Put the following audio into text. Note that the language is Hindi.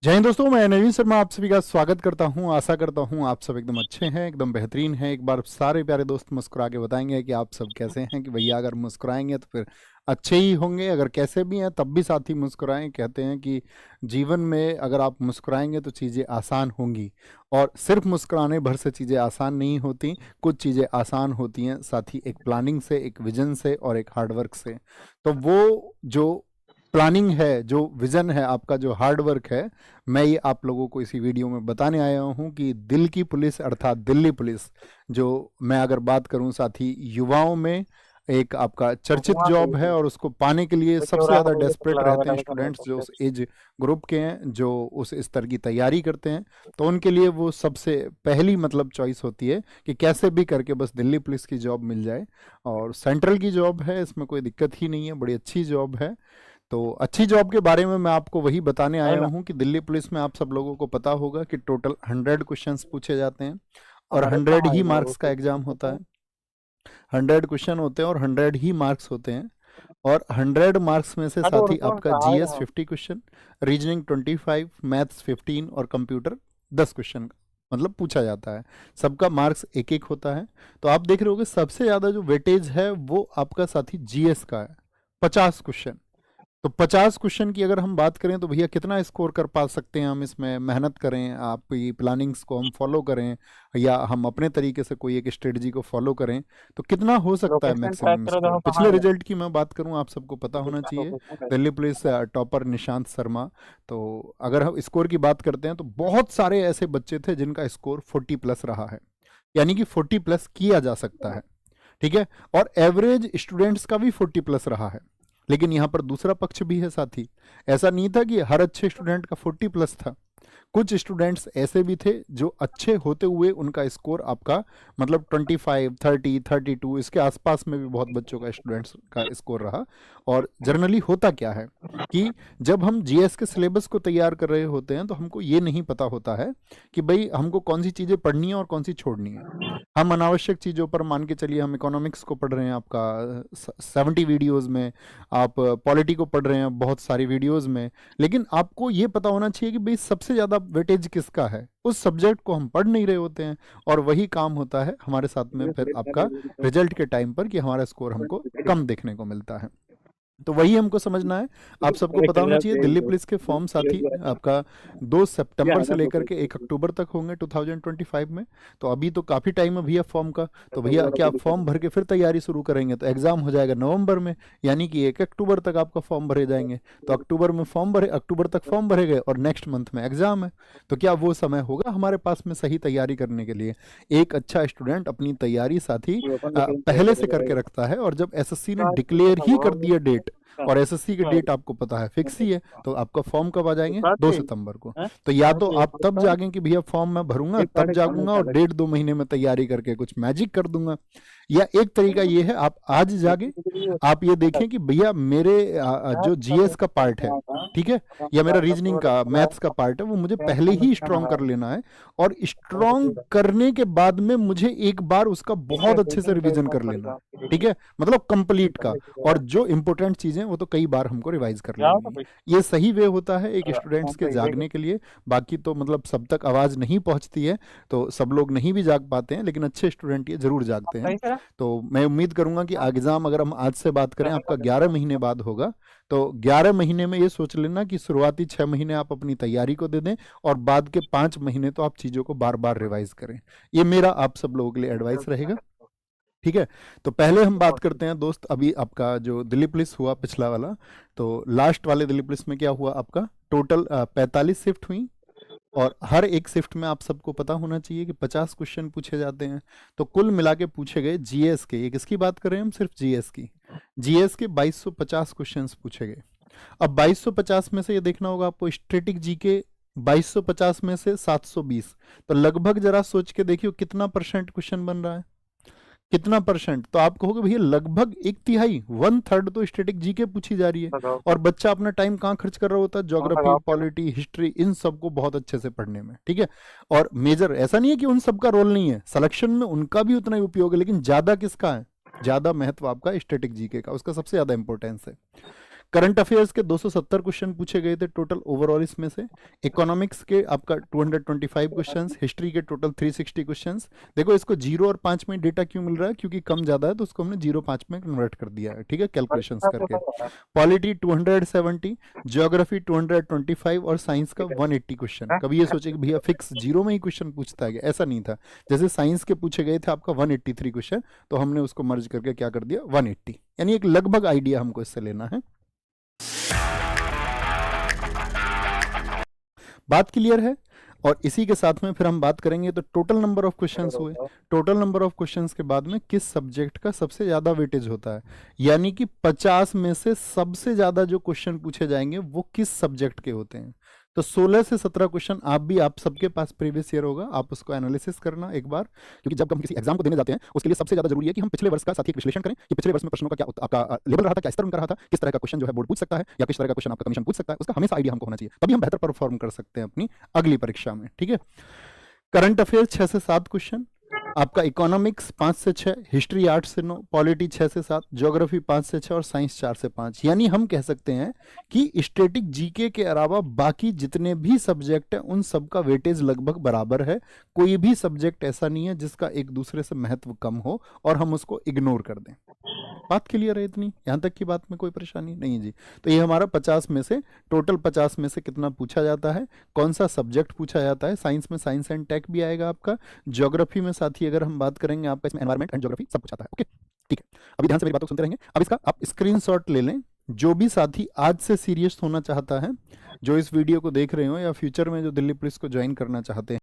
जय हिंद दोस्तों, मैं नवीन शर्मा आप सभी का स्वागत करता हूं। आशा करता हूं आप सब एकदम अच्छे हैं, एकदम बेहतरीन हैं। एक बार सारे प्यारे दोस्त मुस्कुरा के बताएंगे कि आप सब कैसे हैं। कि भैया अगर मुस्कुराएंगे तो फिर अच्छे ही होंगे, अगर कैसे भी हैं तब भी साथ ही मुस्कुराएं। कहते हैं कि जीवन में अगर आप मुस्कुराएंगे तो चीज़ें आसान होंगी, और सिर्फ मुस्कुराने भर से चीज़ें आसान नहीं होती। कुछ चीज़ें आसान होती हैं साथ ही एक प्लानिंग से, एक विजन से और एक हार्डवर्क से। तो वो जो प्लानिंग है, जो विजन है, आपका जो हार्ड वर्क है, मैं ये आप लोगों को इसी वीडियो में बताने आया हूँ कि दिल की पुलिस अर्थात दिल्ली पुलिस, जो मैं अगर बात करूँ साथी युवाओं में एक आपका चर्चित जॉब है, और उसको पाने के लिए सबसे ज़्यादा डेस्परेट रहते हैं स्टूडेंट्स जो उस एज ग्रुप के हैं, जो उस स्तर की तैयारी करते हैं। तो उनके लिए वो सबसे पहली मतलब चॉइस होती है कि कैसे भी करके बस दिल्ली पुलिस की जॉब मिल जाए। और सेंट्रल की जॉब है, इसमें कोई दिक्कत ही नहीं है, बड़ी अच्छी जॉब है। तो अच्छी जॉब के बारे में मैं आपको वही बताने है आया ना। हूँ कि दिल्ली पुलिस में आप सब लोगों को पता होगा कि टोटल 100 क्वेश्चंस पूछे जाते हैं, और हमारे 100 कहाँ ही है वो मार्क्स का एग्जाम होता है। 100 क्वेश्चन होते हैं और 100 ही मार्क्स होते हैं। और 100 मार्क्स में से साथ ही रुको आपका कहाँ जीएस है। 50 क्वेश्चन, रीजनिंग 25, मैथ्स 15 और कंप्यूटर 10 क्वेश्चन मतलब पूछा जाता है। सबका मार्क्स एक एक होता है। तो आप देख रहे होगे सबसे ज़्यादा जो वेटेज है वो आपका साथी जीएस का है, 50 क्वेश्चन। तो 50 क्वेश्चन की अगर हम बात करें तो भैया कितना स्कोर कर पा सकते हैं हम इसमें, मेहनत करें, आप ये प्लानिंग्स को हम फॉलो करें या हम अपने तरीके से कोई एक स्ट्रेटजी को फॉलो करें, तो कितना हो सकता है लोकेशन ट्रैक मैक्सिमम करो, स्कोर। देखो कहाँ पिछले है। रिजल्ट की मैं बात करूं, आप सबको पता होना चाहिए, location track. Delhi police topper Nishant Sharma. तो अगर हम स्कोर की बात करते हैं तो बहुत सारे ऐसे बच्चे थे जिनका स्कोर 40+ रहा है, यानी कि 40+ किया जा सकता है। ठीक है। और एवरेज स्टूडेंट्स का भी 40+ रहा है। लेकिन यहाँ पर दूसरा पक्ष भी है साथी, ऐसा नहीं था कि हर अच्छे स्टूडेंट का 40+ था। कुछ स्टूडेंट्स ऐसे भी थे जो अच्छे होते हुए उनका स्कोर आपका मतलब 25, 30, 32 इसके आसपास में भी बहुत बच्चों का स्टूडेंट्स का स्कोर रहा। और जनरली होता क्या है कि जब हम जीएस के सिलेबस को तैयार कर रहे होते हैं तो हमको ये नहीं पता होता है कि भाई हमको कौन सी चीज़ें पढ़नी है और कौन सी छोड़नी है। हम अनावश्यक चीज़ों पर मान के चलिए, हम इकोनॉमिक्स को पढ़ रहे हैं आपका 70 वीडियोज़ में, आप पॉलिटी को पढ़ रहे हैं बहुत सारी वीडियोज़ में। लेकिन आपको ये पता होना चाहिए कि भाई सबसे ज़्यादा वेटेज किसका है, उस सब्जेक्ट को हम पढ़ नहीं रहे होते हैं। और वही काम होता है हमारे साथ में फिर आपका रिजल्ट के टाइम पर कि हमारा स्कोर हमको कम देखने को मिलता है। तो वही हमको समझना है। आप सबको पता होना चाहिए दिल्ली पुलिस के फॉर्म साथी आपका 2 सितंबर से लेकर के 1 अक्टूबर तक होंगे 2025 में। तो अभी तो काफ़ी टाइम है भैया फॉर्म का। तो भैया क्या आप फॉर्म भर के फिर तैयारी शुरू करेंगे तो एग्ज़ाम हो जाएगा नवंबर में, यानी कि 1 अक्टूबर तक आपका फॉर्म भरे जाएंगे। तो अक्टूबर में फॉर्म भरे, अक्टूबर तक फॉर्म भरे गए और नेक्स्ट मंथ में एग्ज़ाम है। तो क्या वो समय होगा हमारे पास में सही तैयारी करने के लिए? एक अच्छा स्टूडेंट अपनी तैयारी साथी पहले से करके रखता है, और जब एसएससी ने डिक्लेयर ही कर दिया डेट, और एसएससी की डेट आपको पता है फिक्स ही है, तो आपका फॉर्म कब आ जाएंगे? 2 सितंबर को। तो या तो आप तब जागें कि भैया फॉर्म मैं भरूंगा तब जागूंगा और 1.5-2 महीने में तैयारी करके कुछ मैजिक कर दूंगा, या एक तरीका ये है आप आज जागे, आप ये देखें कि भैया मेरे जो जीएस का पार्ट है, ठीक है, या मेरा रीजनिंग का मैथ्स का पार्ट है, वो मुझे पहले ही स्ट्रांग कर लेना है। और स्ट्रांग करने के बाद में मुझे एक बार उसका बहुत अच्छे से रिवीजन कर लेना है। ठीक है, मतलब कंप्लीट का। और जो इंपॉर्टेंट चीजें वो तो कई बार हमको रिवाइज कर जाओ लेनी तो है। भाई। ये सही वे होता है एक स्टूडेंट्स के जागने के लिए। बाकी तो मतलब सब तक आवाज नहीं पहुंचती है, तो सब लोग नहीं भी जाग पाते हैं, लेकिन अच्छे स्टूडेंट ये जरूर जागते हैं। सही से तो मैं उम्मीद करूंगा कि एग्जाम अगर हम आज से बात करें आपका 11 महीने बाद होगा। तो 11 महीने में ये सोच लेना कि शुरुआती 6 महीने आप अपनी तैयारी को दे दें, और बाद के 5 महीने तो आप चीज़ों को बार बार रिवाइज करें। ये मेरा आप सब लोगों के लिए एडवाइस रहेगा। ठीक है। तो पहले हम बात करते हैं दोस्त, अभी आपका जो दिल्ली पुलिस हुआ पिछला वाला, तो लास्ट वाले दिल्ली पुलिस में क्या हुआ आपका, टोटल 45 शिफ्ट हुई। और हर एक शिफ्ट में आप सबको पता होना चाहिए कि 50 क्वेश्चन पूछे जाते हैं। तो कुल मिला के पूछे गए जीएस के, ये किसकी बात करें हम, सिर्फ जीएस की, जीएस के 2250 क्वेश्चंस पूछे गए। अब 2250 में से ये देखना होगा आपको स्टैटिक जीके, 2250 में से 720, तो लगभग जरा सोच के देखियो कितना परसेंट क्वेश्चन बन रहा है, कितना परसेंट। तो आप कहोगे भैया लगभग 1/3, 1/3 तो स्टैटिक जीके पूछी जा रही है। बताओ। और बच्चा अपना टाइम कहाँ खर्च कर रहा होता है, ज्योग्राफी, लगाओ फिर। पॉलिटी, हिस्ट्री, इन सबको बहुत अच्छे से पढ़ने में। ठीक है। और मेजर ऐसा नहीं है कि उन सबका रोल नहीं है, सिलेक्शन में उनका भी उतना ही उपयोग है, लेकिन ज्यादा किसका है, ज्यादा महत्व आपका स्टैटिक जीके का, उसका सबसे ज्यादा इंपॉर्टेंस है। करंट अफेयर्स के 270 क्वेश्चन पूछे गए थे टोटल ओवरऑल इसमें से। इकोनॉमिक्स के आपका 225 क्वेश्चंस, हिस्ट्री के टोटल 360 क्वेश्चंस। देखो इसको 0 और 5 में डेटा क्यों मिल रहा है, क्योंकि कम ज्यादा है तो उसको हमने 0-5 में कन्वर्ट कर दिया है, ठीक है, कैलकुलेशंस करके। पॉलिटी 270, ज्योग्राफी 225 और साइंस का 180 क्वेश्चन। कभी ये सोचे कि भैया फिक्स 0 में ही क्वेश्चन पूछता है, ऐसा नहीं था। जैसे साइंस के पूछे गए थे आपका 183 क्वेश्चन, तो हमने उसको मर्ज करके क्या कर दिया 180, यानी एक लगभग आइडिया हमको इससे लेना है। बात क्लियर है? और इसी के साथ में फिर हम बात करेंगे तो टोटल नंबर ऑफ क्वेश्चंस हुए। टोटल नंबर ऑफ क्वेश्चंस के बाद में किस सब्जेक्ट का सबसे ज्यादा वेटेज होता है, यानी कि 50 में से सबसे ज्यादा जो क्वेश्चन पूछे जाएंगे वो किस सब्जेक्ट के होते हैं। तो 16 से 17 क्वेश्चन आप सबके पास प्रीवियस ईयर होगा, आप उसको एनालिसिस करना एक बार, क्योंकि जब हम किसी एग्जाम को देने जाते हैं उसके लिए सबसे ज्यादा जरूरी है कि हम पिछले वर्ष का साथ ही विश्लेषण करें कि पिछले वर्ष में प्रश्नों का क्या आपका लेवल रहा था, क्या स्तर उनका रहा था, किस तरह का क्वेश्चन जो है बोर्ड पूछ सकता है या किस तरह का क्वेश्चन आपका कमीशन पूछ सकता है, उसका हमेशा आइडिया हमको होना चाहिए, तभी हम बेहतर परफॉर्म कर सकते हैं अपनी अगली परीक्षा में, ठीक है। करंट अफेयर 6 से 7 क्वेश्चन, आपका इकोनॉमिक्स 5 से 6, हिस्ट्री 8 से 9, पॉलिटी 6 से 7, ज्योग्राफी 5 से 6 और साइंस 4 से 5। यानी हम कह सकते हैं कि स्टैटिक जीके के अलावा बाकी जितने भी सब्जेक्ट हैं उन सब का वेटेज लगभग बराबर है। कोई भी सब्जेक्ट ऐसा नहीं है जिसका एक दूसरे से महत्व कम हो और हम उसको इग्नोर कर दें। बात क्लियर है इतनी? यहां तक की बात में कोई परेशानी नहीं जी। तो ये हमारा 50 में से, टोटल 50 में से कितना पूछा जाता है, कौन सा सब्जेक्ट पूछा जाता है। साइंस में साइंस एंड टेक भी आएगा आपका, ज्योग्राफी में साथ ही अगर हम बात करेंगे आपका इसमें एनवायरमेंट एंड ज्योग्राफी सब कुछ आता है। ओके ठीक है, अभी ध्यान से मेरी बातों को सुनते रहेंगे। अब इसका आप स्क्रीनशॉट ले लें। जो भी साथी आज से सीरियस होना चाहता है, जो इस वीडियो को देख रहे हो या फ्यूचर में जो दिल्ली पुलिस को ज्वाइन करना चाहते हैं,